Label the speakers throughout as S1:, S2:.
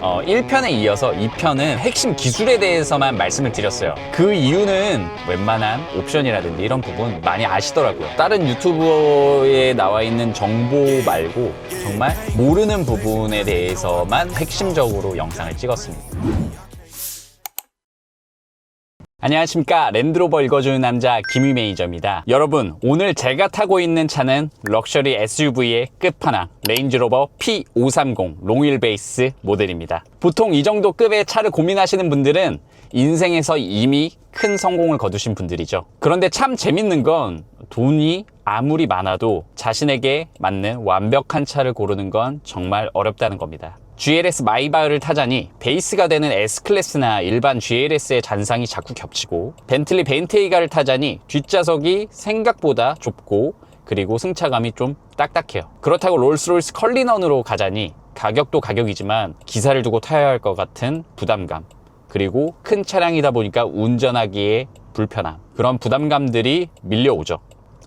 S1: 1편에 이어서 2편은 핵심 기술에 대해서만 말씀을 드렸어요. 그 이유는 웬만한 옵션이라든지 이런 부분 많이 아시더라고요. 다른 유튜브에 나와 있는 정보 말고 정말 모르는 부분에 대해서만 핵심적으로 영상을 찍었습니다. 안녕하십니까. 랜드로버 읽어주는 남자 김희 매니저입니다. 여러분, 오늘 제가 타고 있는 차는 럭셔리 SUV의 끝판왕 레인지로버 P530 롱휠베이스 모델입니다. 보통 이 정도 급의 차를 고민하시는 분들은 인생에서 이미 큰 성공을 거두신 분들이죠. 그런데 참 재밌는 건 돈이 아무리 많아도 자신에게 맞는 완벽한 차를 고르는 건 정말 어렵다는 겁니다. GLS 마이바흐를 타자니 베이스가 되는 S클래스나 일반 GLS의 잔상이 자꾸 겹치고, 벤틀리 벤테이가를 타자니 뒷좌석이 생각보다 좁고 그리고 승차감이 좀 딱딱해요. 그렇다고 롤스로이스 컬리넌으로 가자니 가격도 가격이지만 기사를 두고 타야 할 것 같은 부담감, 그리고 큰 차량이다 보니까 운전하기에 불편함, 그런 부담감들이 밀려오죠.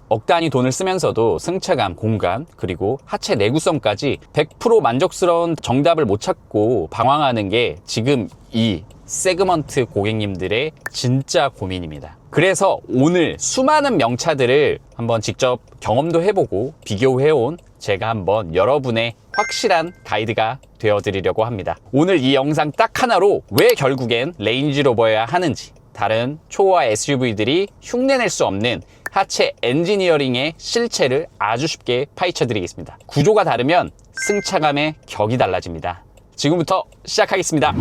S1: 억 단위 돈을 쓰면서도 승차감, 공간, 그리고 하체 내구성까지 100% 만족스러운 정답을 못 찾고 방황하는 게 지금 이 세그먼트 고객님들의 진짜 고민입니다. 그래서 오늘 수많은 명차들을 한번 직접 경험도 해보고 비교해온 제가 한번 여러분의 확실한 가이드가 되어드리려고 합니다. 오늘 이 영상 딱 하나로 왜 결국엔 레인지로버여야 하는지, 다른 초호화 SUV들이 흉내낼 수 없는 하체 엔지니어링의 실체를 아주 쉽게 파헤쳐 드리겠습니다. 구조가 다르면 승차감의 격이 달라집니다. 지금부터 시작하겠습니다.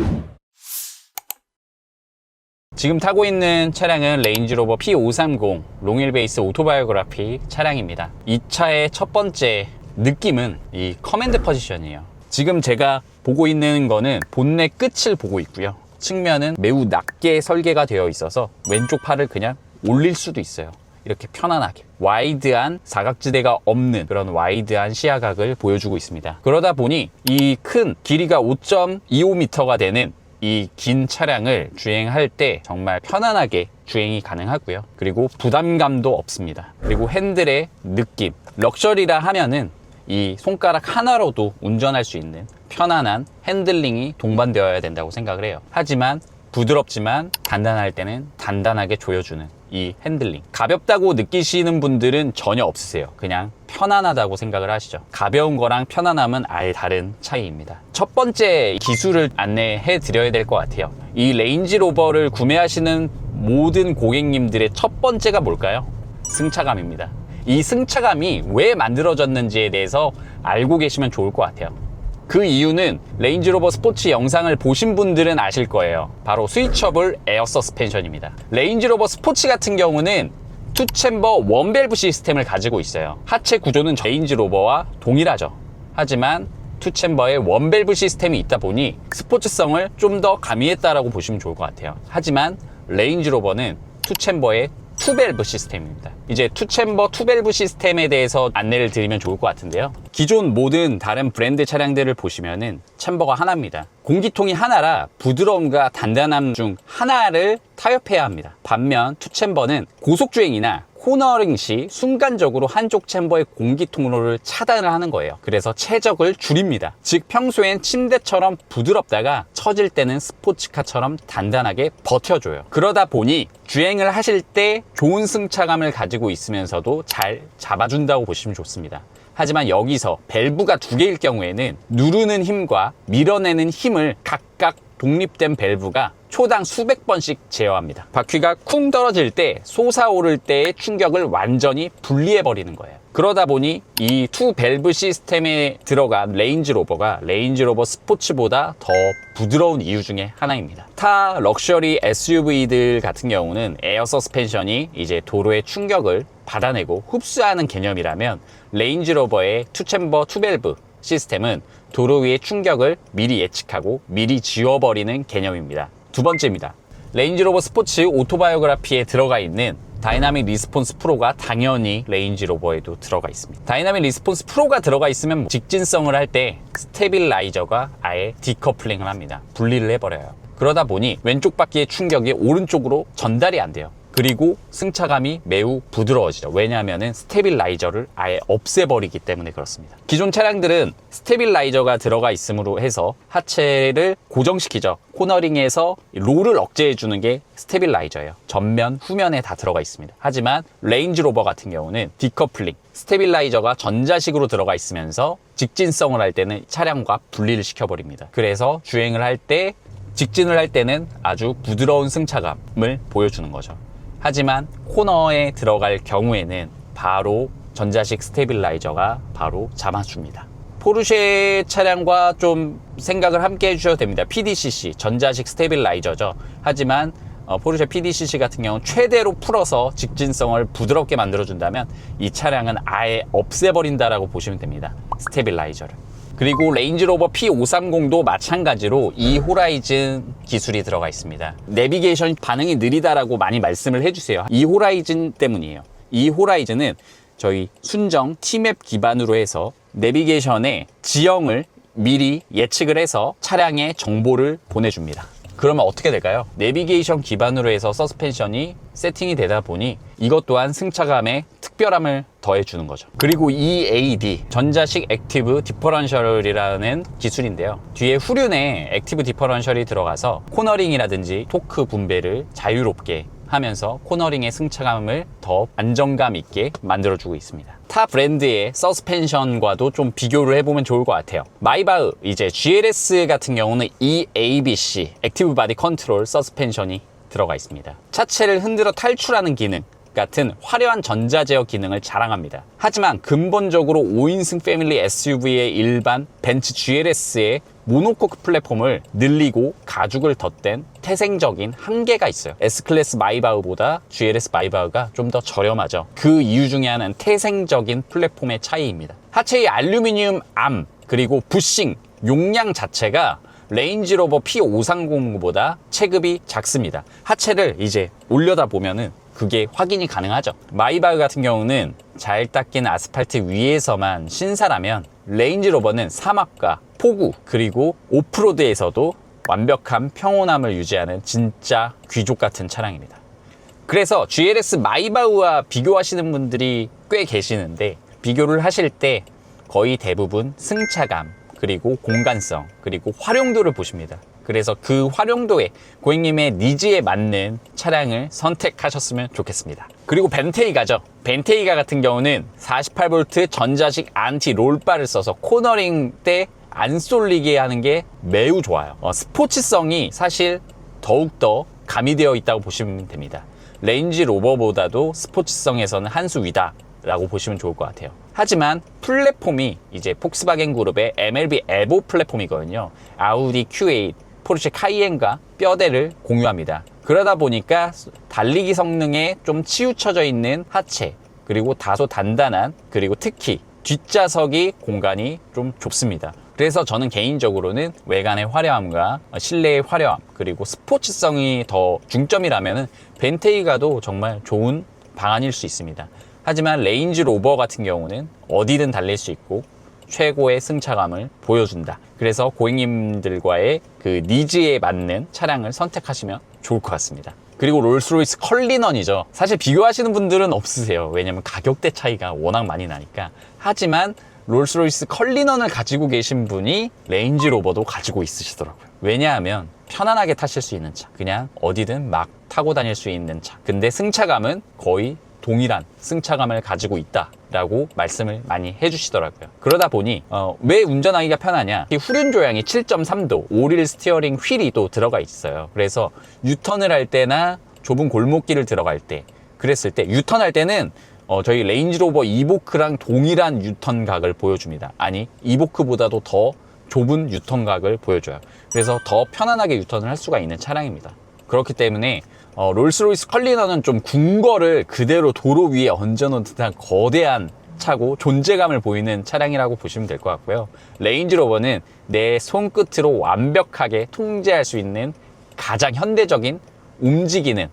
S1: 지금 타고 있는 차량은 레인지로버 P530 롱휠베이스 오토바이오그래피 차량입니다. 이 차의 첫 번째 느낌은 이 커맨드 포지션이에요. 지금 제가 보고 있는 거는 본넷 끝을 보고 있고요. 측면은 매우 낮게 설계가 되어 있어서 왼쪽 팔을 그냥 올릴 수도 있어요. 이렇게 편안하게 와이드한 사각지대가 없는 그런 와이드한 시야각을 보여주고 있습니다. 그러다 보니 이 큰 길이가 5.25m가 되는 이 긴 차량을 주행할 때 정말 편안하게 주행이 가능하고요. 그리고 부담감도 없습니다. 그리고 핸들의 느낌, 럭셔리라 하면은 이 손가락 하나로도 운전할 수 있는 편안한 핸들링이 동반되어야 된다고 생각을 해요. 하지만 부드럽지만 단단할 때는 단단하게 조여주는 이 핸들링, 가볍다고 느끼시는 분들은 전혀 없으세요. 그냥 편안하다고 생각을 하시죠. 가벼운 거랑 편안함은 아예 다른 차이입니다. 첫 번째 기술을 안내해 드려야 될 것 같아요. 이 레인지로버를 구매하시는 모든 고객님들의 첫 번째가 뭘까요? 승차감입니다. 이 승차감이 왜 만들어졌는지에 대해서 알고 계시면 좋을 것 같아요. 그 이유는 레인지로버 스포츠 영상을 보신 분들은 아실 거예요. 바로 스위처블 에어 서스펜션입니다. 레인지로버 스포츠 같은 경우는 투챔버 원밸브 시스템을 가지고 있어요. 하체 구조는 레인지로버와 동일하죠. 하지만 투챔버에 원밸브 시스템이 있다 보니 스포츠성을 좀 더 가미했다라고 보시면 좋을 것 같아요. 하지만 레인지로버는 투챔버에 투밸브 시스템입니다. 이제 투챔버 투밸브 시스템에 대해서 안내를 드리면 좋을 것 같은데요. 기존 모든 다른 브랜드 차량들을 보시면은 챔버가 하나입니다. 공기통이 하나라 부드러움과 단단함 중 하나를 타협해야 합니다. 반면 투챔버는 고속주행이나 코너링 시 순간적으로 한쪽 챔버의 공기통로를 차단을 하는 거예요. 그래서 최적을 줄입니다. 즉 평소엔 침대처럼 부드럽다가 처질 때는 스포츠카처럼 단단하게 버텨줘요. 그러다 보니 주행을 하실 때 좋은 승차감을 가지고 있으면서도 잘 잡아준다고 보시면 좋습니다. 하지만 여기서 밸브가 두 개일 경우에는 누르는 힘과 밀어내는 힘을 각각 독립된 밸브가 초당 수백 번씩 제어합니다. 바퀴가 쿵 떨어질 때 솟아오를 때의 충격을 완전히 분리해버리는 거예요. 그러다 보니 이 투 밸브 시스템에 들어간 레인지로버가 레인지로버 스포츠보다 더 부드러운 이유 중에 하나입니다. 타 럭셔리 SUV들 같은 경우는 에어 서스펜션이 이제 도로의 충격을 받아내고 흡수하는 개념이라면 레인지로버의 투챔버 투밸브 시스템은 도로 위의 충격을 미리 예측하고 미리 지워버리는 개념입니다. 두 번째입니다. 레인지로버 스포츠 오토바이오그래피에 들어가 있는 다이나믹 리스폰스 프로가 당연히 레인지로버에도 들어가 있습니다. 다이나믹 리스폰스 프로가 들어가 있으면 직진성을 할 때 스테빌라이저가 아예 디커플링을 합니다. 분리를 해버려요. 그러다 보니 왼쪽 바퀴의 충격이 오른쪽으로 전달이 안 돼요. 그리고 승차감이 매우 부드러워지죠. 왜냐하면 스테빌라이저를 아예 없애버리기 때문에 그렇습니다. 기존 차량들은 스테빌라이저가 들어가 있음으로 해서 하체를 고정시키죠. 코너링에서 롤을 억제해주는 게 스테빌라이저예요. 전면, 후면에 다 들어가 있습니다. 하지만 레인지로버 같은 경우는 디커플링, 스테빌라이저가 전자식으로 들어가 있으면서 직진성을 할 때는 차량과 분리를 시켜버립니다. 그래서 주행을 할 때, 직진을 할 때는 아주 부드러운 승차감을 보여주는 거죠. 하지만 코너에 들어갈 경우에는 바로 전자식 스테빌라이저가 바로 잡아줍니다. 포르쉐 차량과 좀 생각을 함께 해주셔도 됩니다. PDCC, 전자식 스테빌라이저죠. 하지만 포르쉐 PDCC 같은 경우는 최대로 풀어서 직진성을 부드럽게 만들어준다면 이 차량은 아예 없애버린다라고 보시면 됩니다. 스테빌라이저를. 그리고 레인지로버 P530도 마찬가지로 이 호라이즌 기술이 들어가 있습니다. 내비게이션 반응이 느리다라고 많이 말씀을 해주세요. 이 호라이즌 때문이에요. 이 호라이즌은 저희 순정 T맵 기반으로 해서 내비게이션의 지형을 미리 예측을 해서 차량의 정보를 보내줍니다. 그러면 어떻게 될까요? 내비게이션 기반으로 해서 서스펜션이 세팅이 되다 보니 이것 또한 승차감에 특별함을 더해주는 거죠. 그리고 EAD, 전자식 액티브 디퍼런셜이라는 기술인데요. 뒤에 후륜에 액티브 디퍼런셜이 들어가서 코너링이라든지 토크 분배를 자유롭게 하면서 코너링의 승차감을 더 안정감 있게 만들어주고 있습니다. 타 브랜드의 서스펜션과도 좀 비교를 해보면 좋을 것 같아요. 마이바흐, 이제 GLS 같은 경우는 EABC, 액티브 바디 컨트롤 서스펜션이 들어가 있습니다. 차체를 흔들어 탈출하는 기능 같은 화려한 전자제어 기능을 자랑합니다. 하지만 근본적으로 5인승 패밀리 SUV의 일반 벤츠 GLS의 모노코크 플랫폼을 늘리고 가죽을 덧댄 태생적인 한계가 있어요. S클래스 마이바흐보다 GLS 마이바흐가 좀 더 저렴하죠. 그 이유 중에 하나는 태생적인 플랫폼의 차이입니다. 하체의 알루미늄 암 그리고 부싱 용량 자체가 레인지로버 P530보다 체급이 작습니다. 하체를 이제 올려다 보면은 그게 확인이 가능하죠. 마이바흐 같은 경우는 잘 닦인 아스팔트 위에서만 신사라면 레인지로버는 사막과 폭우 그리고 오프로드에서도 완벽한 평온함을 유지하는 진짜 귀족 같은 차량입니다. 그래서 GLS 마이바흐와 비교하시는 분들이 꽤 계시는데 비교를 하실 때 거의 대부분 승차감 그리고 공간성 그리고 활용도를 보십니다. 그래서 그 활용도에 고객님의 니즈에 맞는 차량을 선택하셨으면 좋겠습니다. 그리고 벤테이가죠. 벤테이가 같은 경우는 48V 전자식 안티 롤바를 써서 코너링 때 안 쏠리게 하는 게 매우 좋아요. 스포츠성이 사실 더욱더 가미되어 있다고 보시면 됩니다. 레인지 로버보다도 스포츠성에서는 한 수 위다 라고 보시면 좋을 것 같아요. 하지만 플랫폼이 이제 폭스바겐 그룹의 MLB 에보 플랫폼이거든요. 아우디 Q8, 포르쉐 카이엔과 뼈대를 공유합니다. 그러다 보니까 달리기 성능에 좀 치우쳐져 있는 하체 그리고 다소 단단한 그리고 특히 뒷좌석이 공간이 좀 좁습니다. 그래서 저는 개인적으로는 외관의 화려함과 실내의 화려함 그리고 스포츠성이 더 중점이라면 벤테이가도 정말 좋은 방안일 수 있습니다. 하지만 레인지 로버 같은 경우는 어디든 달릴 수 있고 최고의 승차감을 보여준다. 그래서 고객님들과의 그 니즈에 맞는 차량을 선택하시면 좋을 것 같습니다. 그리고 롤스로이스 컬리넌이죠. 사실 비교하시는 분들은 없으세요. 왜냐면 가격대 차이가 워낙 많이 나니까. 하지만 롤스로이스 컬리넌을 가지고 계신 분이 레인지 로버도 가지고 있으시더라고요. 왜냐하면 편안하게 타실 수 있는 차, 그냥 어디든 막 타고 다닐 수 있는 차. 근데 승차감은 거의 동일한 승차감을 가지고 있다라고 말씀을 많이 해주시더라고요. 그러다 보니 왜 운전하기가 편하냐? 이 후륜 조향이 7.3도 5릴 스티어링 휠이 또 들어가 있어요. 그래서 유턴을 할 때나 좁은 골목길을 들어갈 때 그랬을 때 유턴할 때는 저희 레인지로버 이보크랑 동일한 유턴각을 보여줍니다. 아니 이보크보다도 더 좁은 유턴각을 보여줘요. 그래서 더 편안하게 유턴을 할 수가 있는 차량입니다. 그렇기 때문에 롤스로이스 컬리넌은 좀 궁궐을 그대로 도로 위에 얹어놓은 듯한 거대한 차고 존재감을 보이는 차량이라고 보시면 될 것 같고요. 레인지로버는 내 손끝으로 완벽하게 통제할 수 있는 가장 현대적인 움직이는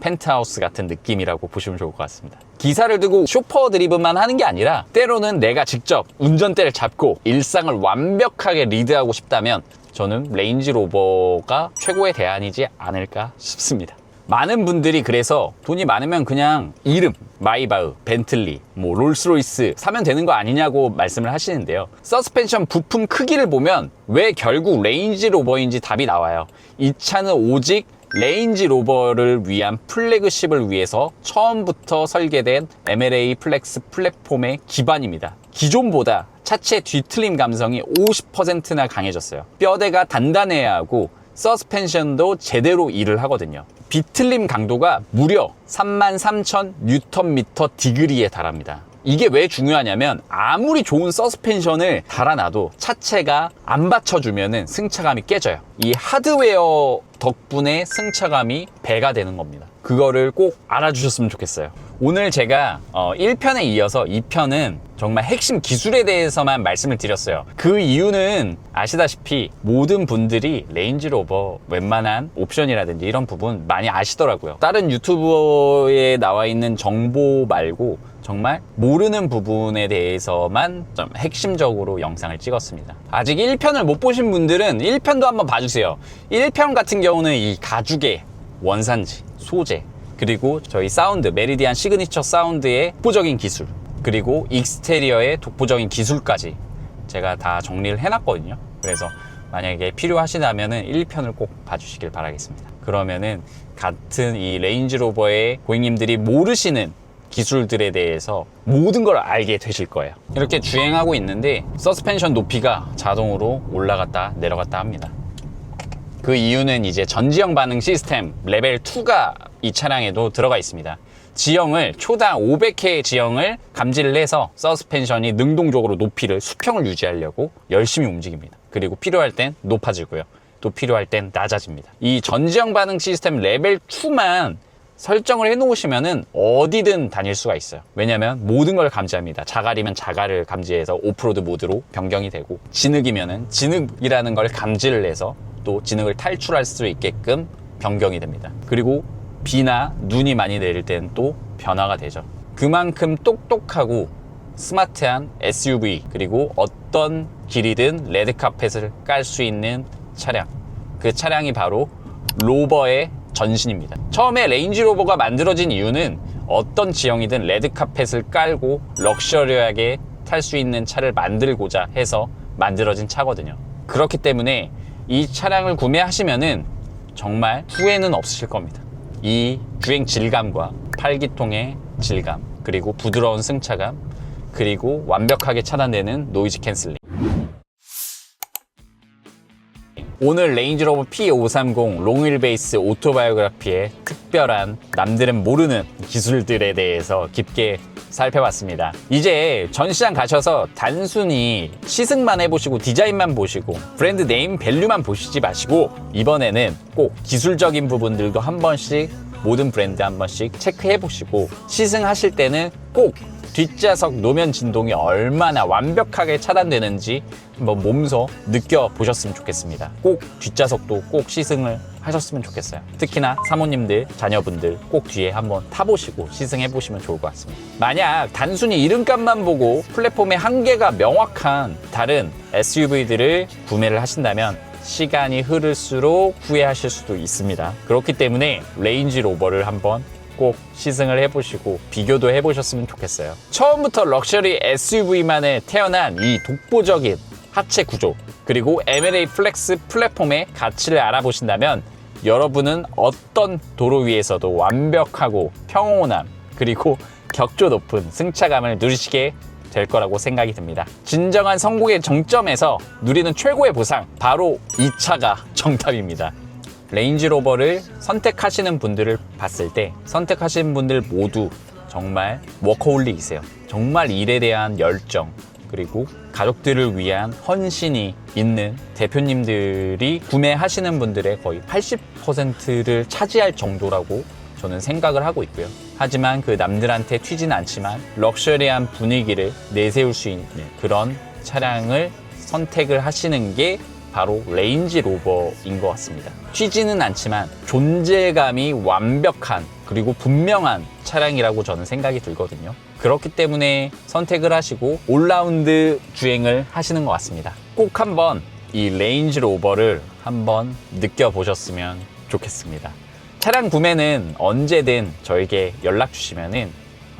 S1: 펜트하우스 같은 느낌이라고 보시면 좋을 것 같습니다. 기사를 두고 쇼퍼 드리븐만 하는 게 아니라 때로는 내가 직접 운전대를 잡고 일상을 완벽하게 리드하고 싶다면 저는 레인지 로버가 최고의 대안이지 않을까 싶습니다. 많은 분들이 그래서 돈이 많으면 그냥 이름, 마이바흐, 벤틀리, 뭐 롤스로이스 사면 되는 거 아니냐고 말씀을 하시는데요. 서스펜션 부품 크기를 보면 왜 결국 레인지로버인지 답이 나와요. 이 차는 오직 레인지로버를 위한 플래그십을 위해서 처음부터 설계된 MLA 플렉스 플랫폼의 기반입니다. 기존보다 차체 뒤틀림 감성이 50%나 강해졌어요. 뼈대가 단단해야 하고 서스펜션도 제대로 일을 하거든요. 비틀림 강도가 무려 33,000Nm 디그리에 달합니다. 이게 왜 중요하냐면 아무리 좋은 서스펜션을 달아놔도 차체가 안 받쳐주면 승차감이 깨져요. 이 하드웨어 덕분에 승차감이 배가 되는 겁니다. 그거를 꼭 알아주셨으면 좋겠어요. 오늘 제가 1편에 이어서 2편은 정말 핵심 기술에 대해서만 말씀을 드렸어요. 그 이유는 아시다시피 모든 분들이 레인지로버 웬만한 옵션이라든지 이런 부분 많이 아시더라고요. 다른 유튜브에 나와 있는 정보 말고 정말 모르는 부분에 대해서만 좀 핵심적으로 영상을 찍었습니다. 아직 1편을 못 보신 분들은 1편도 한번 봐주세요. 1편 같은 경우는 이 가죽의 원산지, 소재, 그리고 저희 사운드, 메리디안 시그니처 사운드의 독보적인 기술, 그리고 익스테리어의 독보적인 기술까지 제가 다 정리를 해놨거든요. 그래서 만약에 필요하시다면 1편을 꼭 봐주시길 바라겠습니다. 그러면은 같은 이 레인지로버의 고객님들이 모르시는 기술들에 대해서 모든 걸 알게 되실 거예요. 이렇게 주행하고 있는데 서스펜션 높이가 자동으로 올라갔다 내려갔다 합니다. 그 이유는 이제 전지형 반응 시스템 레벨 2가 이 차량에도 들어가 있습니다. 지형을 초당 500회의 지형을 감지를 해서 서스펜션이 능동적으로 높이를 수평을 유지하려고 열심히 움직입니다. 그리고 필요할 땐 높아지고요. 또 필요할 땐 낮아집니다. 이 전지형 반응 시스템 레벨 2만 설정을 해놓으시면은 어디든 다닐 수가 있어요. 왜냐면 모든 걸 감지합니다. 자갈이면 자갈을 감지해서 오프로드 모드로 변경이 되고, 진흙이면은 진흙이라는 걸 감지를 해서 또 진흙을 탈출할 수 있게끔 변경이 됩니다. 그리고 비나 눈이 많이 내릴 때는 또 변화가 되죠. 그만큼 똑똑하고 스마트한 SUV, 그리고 어떤 길이든 레드카펫을 깔 수 있는 차량, 그 차량이 바로 로버의 전신입니다. 처음에 레인지로버가 만들어진 이유는 어떤 지형이든 레드카펫을 깔고 럭셔리하게 탈 수 있는 차를 만들고자 해서 만들어진 차거든요. 그렇기 때문에 이 차량을 구매하시면은 정말 후회는 없으실 겁니다. 이 주행 질감과 8기통의 질감, 그리고 부드러운 승차감, 그리고 완벽하게 차단되는 노이즈 캔슬링. 오늘 레인지로버 P530 롱휠베이스 오토바이오그래피의 특별한 남들은 모르는 기술들에 대해서 깊게 살펴봤습니다. 이제 전시장 가셔서 단순히 시승만 해보시고 디자인만 보시고 브랜드 네임 밸류만 보시지 마시고 이번에는 꼭 기술적인 부분들도 한 번씩, 모든 브랜드 한 번씩 체크해 보시고 시승하실 때는 꼭 뒷좌석 노면 진동이 얼마나 완벽하게 차단되는지 한번 몸소 느껴보셨으면 좋겠습니다. 꼭 뒷좌석도 꼭 시승을 하셨으면 좋겠어요. 특히나 사모님들, 자녀분들 꼭 뒤에 한번 타보시고 시승해보시면 좋을 것 같습니다. 만약 단순히 이름값만 보고 플랫폼의 한계가 명확한 다른 SUV들을 구매를 하신다면 시간이 흐를수록 후회하실 수도 있습니다. 그렇기 때문에 레인지로버를 한번 꼭 시승을 해보시고 비교도 해보셨으면 좋겠어요. 처음부터 럭셔리 SUV만에 태어난 이 독보적인 하체 구조, 그리고 MLA 플렉스 플랫폼의 가치를 알아보신다면 여러분은 어떤 도로 위에서도 완벽하고 평온함, 그리고 격조 높은 승차감을 누리시게 될 거라고 생각이 듭니다. 진정한 성공의 정점에서 누리는 최고의 보상, 바로 이 차가 정답입니다. 레인지로버를 선택하시는 분들을 봤을 때 선택하시는 분들 모두 정말 워커홀릭이세요. 정말 일에 대한 열정, 그리고 가족들을 위한 헌신이 있는 대표님들이 구매하시는 분들의 거의 80%를 차지할 정도라고 저는 생각을 하고 있고요. 하지만 그 남들한테 튀진 않지만 럭셔리한 분위기를 내세울 수 있는 그런 차량을 선택을 하시는 게 바로 레인지로버인 것 같습니다. 튀지는 않지만 존재감이 완벽한, 그리고 분명한 차량이라고 저는 생각이 들거든요. 그렇기 때문에 선택을 하시고 올라운드 주행을 하시는 것 같습니다. 꼭 한번 이 레인지로버를 한번 느껴보셨으면 좋겠습니다. 차량 구매는 언제든 저에게 연락 주시면은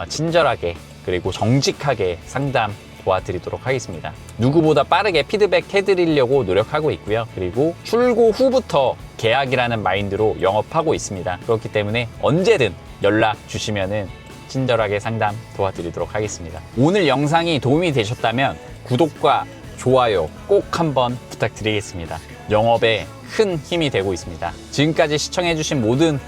S1: 친절하게 그리고 정직하게 상담 도와드리도록 하겠습니다. 누구보다 빠르게 피드백 해드리려고 노력하고 있고요. 그리고 출고 후부터 계약이라는 마인드로 영업하고 있습니다. 그렇기 때문에 언제든 연락 주시면은 친절하게 상담 도와드리도록 하겠습니다. 오늘 영상이 도움이 되셨다면 구독과 좋아요 꼭 한번 부탁드리겠습니다. 영업에 큰 힘이 되고 있습니다. 지금까지 시청해주신 모든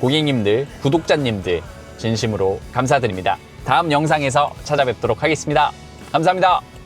S1: 고객님들, 구독자님들 진심으로 감사드립니다. 다음 영상에서 찾아뵙도록 하겠습니다. 감사합니다.